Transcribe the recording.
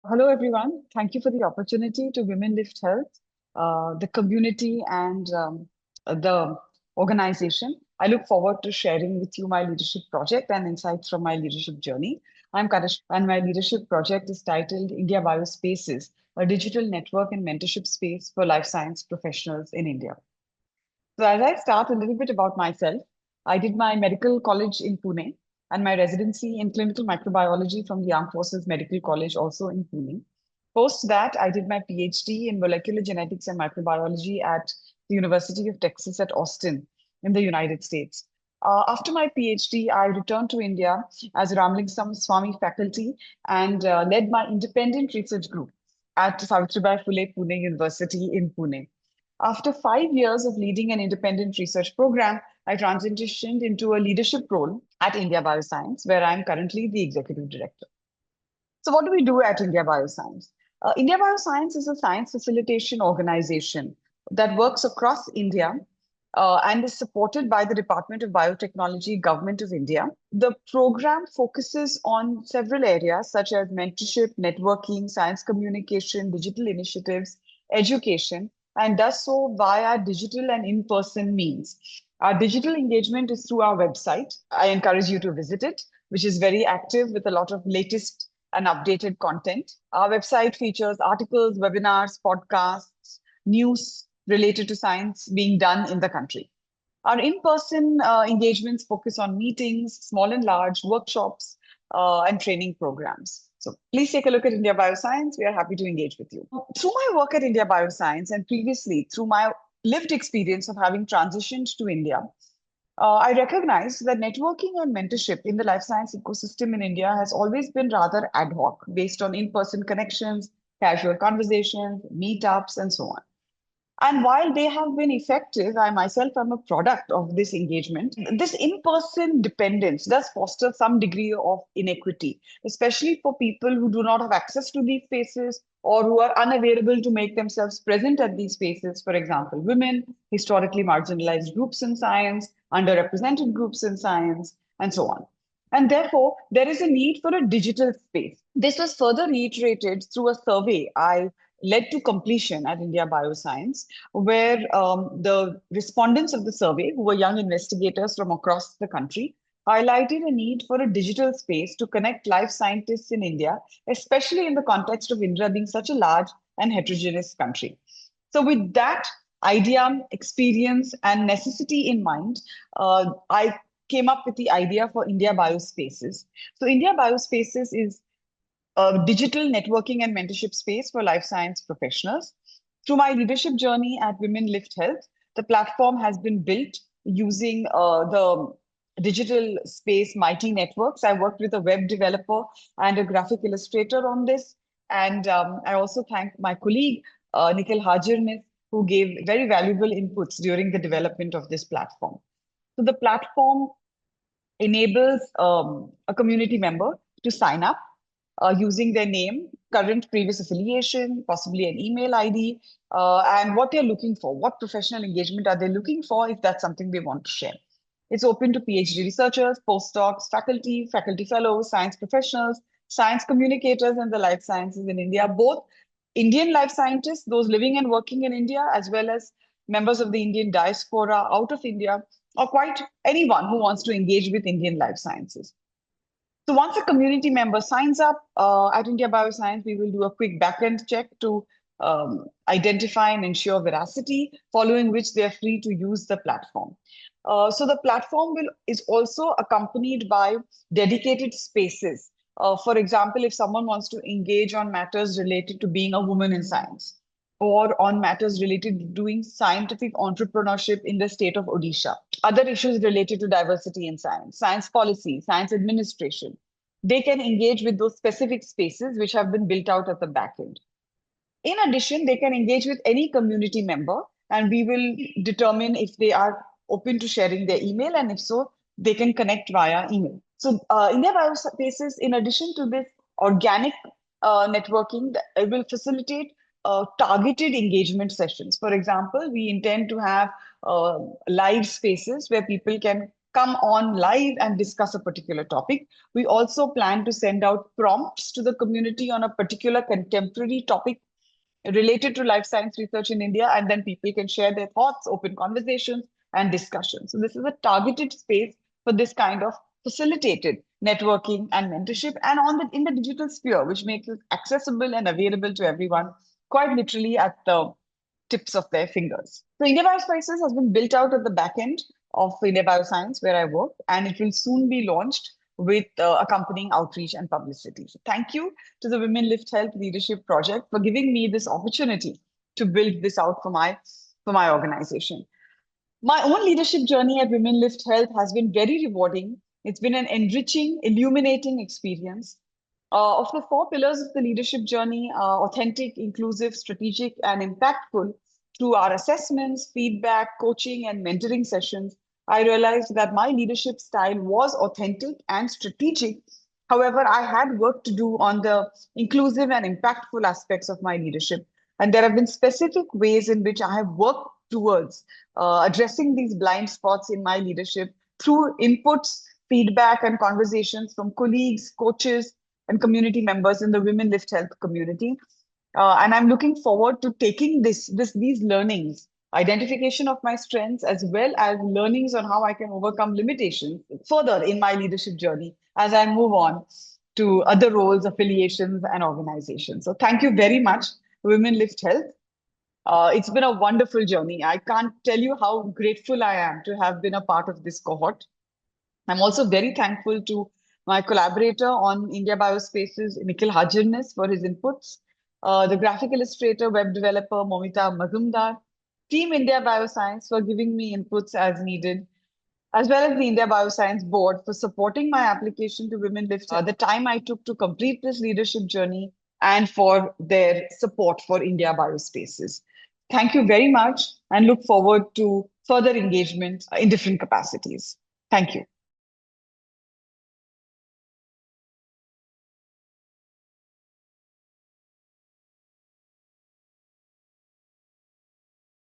Hello, everyone. Thank you for the opportunity to WomenLift Health, the community, and the organization. I look forward to sharing with you my leadership project and insights from my leadership journey. I'm Karishma, and my leadership project is titled IndiaBiospaces, a digital network and mentorship space for life science professionals in India. So, as I start a little bit about myself, I did my medical college in Pune and my residency in clinical microbiology from the Armed Forces Medical College, also in Pune. Post that, I did my PhD in molecular genetics and microbiology at the University of Texas at Austin in the United States. After my PhD, I returned to India as Ramling Swami faculty and led my independent research group at Savitribai Phule Pune University in Pune. After 5 years of leading an independent research program, I transitioned into a leadership role at India Bioscience, where I'm currently the executive director. So, what do we do at India Bioscience? India Bioscience is a science facilitation organization that works across India and is supported by the Department of Biotechnology, Government of India. The program focuses on several areas such as mentorship, networking, science communication, digital initiatives, education, and does so via digital and in-person means. Our digital engagement is through our website. I encourage you to visit it, which is very active with a lot of latest and updated content. Our website features articles, webinars, podcasts, news related to science being done in the country. Our in-person engagements focus on meetings, small and large, workshops, and training programs. So please take a look at India Bioscience. We are happy to engage with you. Through my work at India Bioscience and previously through my lived experience of having transitioned to India, I recognize that networking and mentorship in the life science ecosystem in India has always been rather ad hoc, based on in-person connections, casual conversations, meetups, and so on. And while they have been effective, I myself am a product of this engagement. This in person dependence does foster some degree of inequity, especially for people who do not have access to these spaces or who are unavailable to make themselves present at these spaces. For example, women, historically marginalized groups in science, underrepresented groups in science, and so on. And therefore, there is a need for a digital space. This was further reiterated through a survey I led to completion at India Bioscience, where the respondents of the survey, who were young investigators from across the country, highlighted a need for a digital space to connect life scientists in India, especially in the context of India being such a large and heterogeneous country. So, with that idea, experience, and necessity in mind, I came up with the idea for India Biospaces. So, India Biospaces is a digital networking and mentorship space for life science professionals. Through my leadership journey at Women Lift Health, the platform has been built using the digital space Mighty Networks. I worked with a web developer and a graphic illustrator on this. And I also thank my colleague, Nikhil Hajirnis, who gave very valuable inputs during the development of this platform. So the platform enables a community member to sign up using their name, current previous affiliation, possibly an email ID, and what they're looking for. What professional engagement are they looking for if that's something they want to share? It's open to PhD researchers, postdocs, faculty, faculty fellows, science professionals, science communicators, and the life sciences in India, both Indian life scientists, those living and working in India, as well as members of the Indian diaspora out of India, or quite anyone who wants to engage with Indian life sciences. So once a community member signs up at India Bioscience, we will do a quick backend check to identify and ensure veracity, following which they are free to use the platform. So the platform is also accompanied by dedicated spaces. For example, if someone wants to engage on matters related to being a woman in science, or on matters related to doing scientific entrepreneurship in the state of Odisha, other issues related to diversity in science, science policy, science administration, they can engage with those specific spaces which have been built out at the back end. In addition, they can engage with any community member, and we will determine if they are open to sharing their email, and if so, they can connect via email. So, India Biospaces, in addition to this organic networking, it will facilitate targeted engagement sessions. For example, we intend to have live spaces where people can come on live and discuss a particular topic. We also plan to send out prompts to the community on a particular contemporary topic related to life science research in India, and then people can share their thoughts, open conversations, and discussions. So this is a targeted space for this kind of facilitated networking and mentorship, and in the digital sphere, which makes it accessible and available to everyone, quite literally at the tips of their fingers. So India Biospaces has been built out at the back end of India Bioscience, where I work, and it will soon be launched with accompanying outreach and publicity. So thank you to the Women Lift Health Leadership Project for giving me this opportunity to build this out for my organization. My own leadership journey at Women Lift Health has been very rewarding. It's been an enriching, illuminating experience. Of the four pillars of the leadership journey, authentic, inclusive, strategic, and impactful, through our assessments, feedback, coaching, and mentoring sessions, I realized that my leadership style was authentic and strategic. However, I had work to do on the inclusive and impactful aspects of my leadership. And there have been specific ways in which I have worked towards addressing these blind spots in my leadership through inputs, feedback, and conversations from colleagues, coaches, and community members in the Women Lift Health community. And I'm looking forward to taking these learnings, identification of my strengths, as well as learnings on how I can overcome limitations further in my leadership journey as I move on to other roles, affiliations, and organizations. So thank you very much, Women Lift Health. It's been a wonderful journey. I can't tell you how grateful I am to have been a part of this cohort. I'm also very thankful to my collaborator on India Biospaces, Nikhil Hajirnes, for his inputs, the graphic illustrator, web developer, Momita Mazumdar, Team India Bioscience for giving me inputs as needed, as well as the India Bioscience Board for supporting my application to Women Lift, the time I took to complete this leadership journey, and for their support for India Biospaces. Thank you very much and look forward to further engagement in different capacities. Thank you.